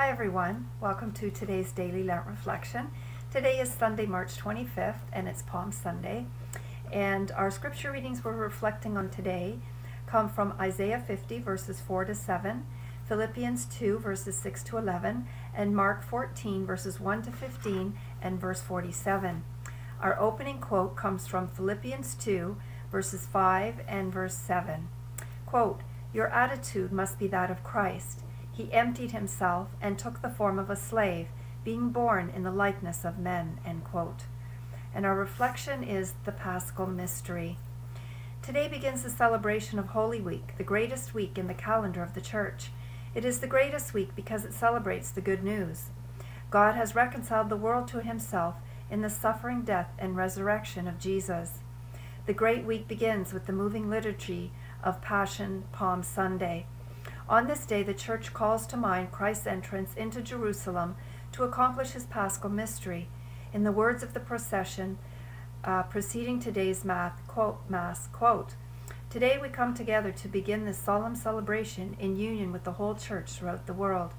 Hi everyone, welcome to today's Daily Lent Reflection. Today is Sunday, March 25th, and it's Palm Sunday. And our scripture readings we're reflecting on today come from Isaiah 50, verses 4 to 7, Philippians 2, verses 6 to 11, and Mark 14, verses 1 to 15, and verse 47. Our opening quote comes from Philippians 2, verses 5 and verse 7. Quote, "Your attitude must be that of Christ. He emptied himself and took the form of a slave, being born in the likeness of men," end quote. And our reflection is the Paschal mystery. Today begins the celebration of Holy Week, the greatest week in the calendar of the Church. It is the greatest week because it celebrates the good news. God has reconciled the world to himself in the suffering, death, and resurrection of Jesus. The great week begins with the moving liturgy of Passion Palm Sunday. On this day, the Church calls to mind Christ's entrance into Jerusalem to accomplish his Paschal mystery. In the words of the procession preceding today's Mass, quote, "Today we come together to begin this solemn celebration in union with the whole Church throughout the world.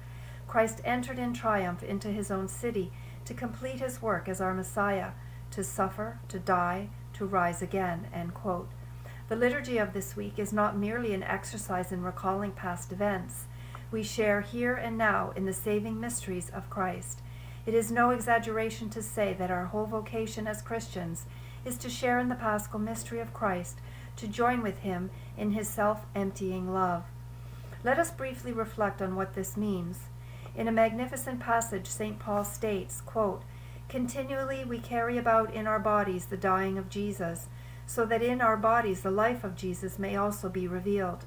Christ entered in triumph into his own city to complete his work as our Messiah, to suffer, to die, to rise again," end quote. The liturgy of this week is not merely an exercise in recalling past events. We share here and now in the saving mysteries of Christ. It is no exaggeration to say that our whole vocation as Christians is to share in the Paschal mystery of Christ, to join with him in his self-emptying love. Let us briefly reflect on what this means. In a magnificent passage, St. Paul states, quote, "Continually we carry about in our bodies the dying of Jesus, so that in our bodies the life of Jesus may also be revealed.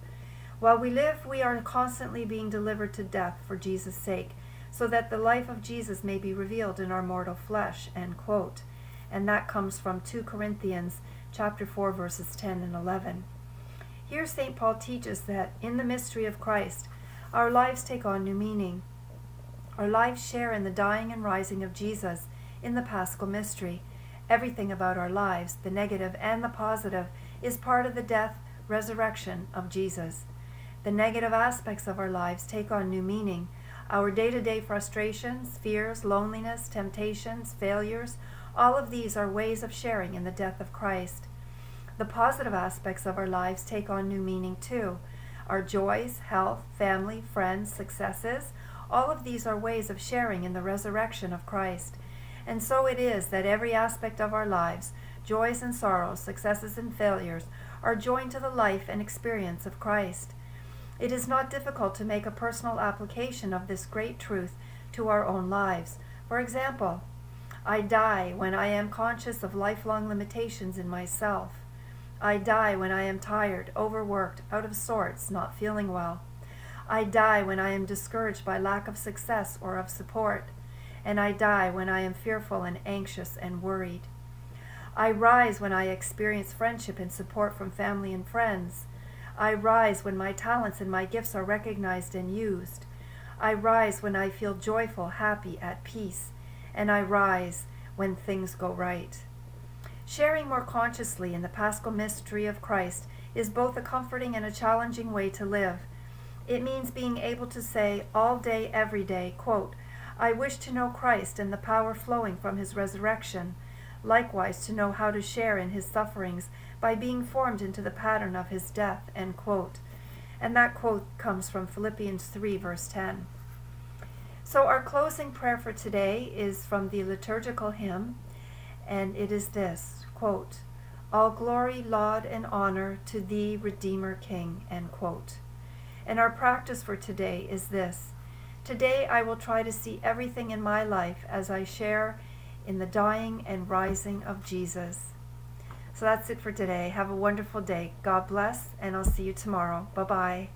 While we live, we are constantly being delivered to death for Jesus' sake, so that the life of Jesus may be revealed in our mortal flesh," end quote. And that comes from 2 Corinthians chapter 4, verses 10 and 11. Here St. Paul teaches that in the mystery of Christ, our lives take on new meaning. Our lives share in the dying and rising of Jesus in the Paschal mystery. Everything about our lives, the negative and the positive, is part of the death, resurrection of Jesus. The negative aspects of our lives take on new meaning. Our day-to-day frustrations, fears, loneliness, temptations, failures, all of these are ways of sharing in the death of Christ. The positive aspects of our lives take on new meaning too. Our joys, health, family, friends, successes, all of these are ways of sharing in the resurrection of Christ. And so it is that every aspect of our lives, joys and sorrows, successes and failures, are joined to the life and experience of Christ. It is not difficult to make a personal application of this great truth to our own lives. For example, I die when I am conscious of lifelong limitations in myself. I die when I am tired, overworked, out of sorts, not feeling well. I die when I am discouraged by lack of success or of support. And I die when I am fearful and anxious and worried. I rise when I experience friendship and support from family and friends. I rise when my talents and my gifts are recognized and used. I rise when I feel joyful, happy, at peace. And I rise when things go right. Sharing more consciously in the Paschal mystery of Christ is both a comforting and a challenging way to live. It means being able to say all day, every day, quote, "I wish to know Christ and the power flowing from his resurrection, likewise to know how to share in his sufferings by being formed into the pattern of his death," end quote. And that quote comes from Philippians 3, verse 10. So our closing prayer for today is from the liturgical hymn, and it is this, quote, "All glory, laud, and honor to thee, Redeemer King," end quote. And our practice for today is this: today I will try to see everything in my life as I share in the dying and rising of Jesus. So that's it for today. Have a wonderful day. God bless, and I'll see you tomorrow. Bye-bye.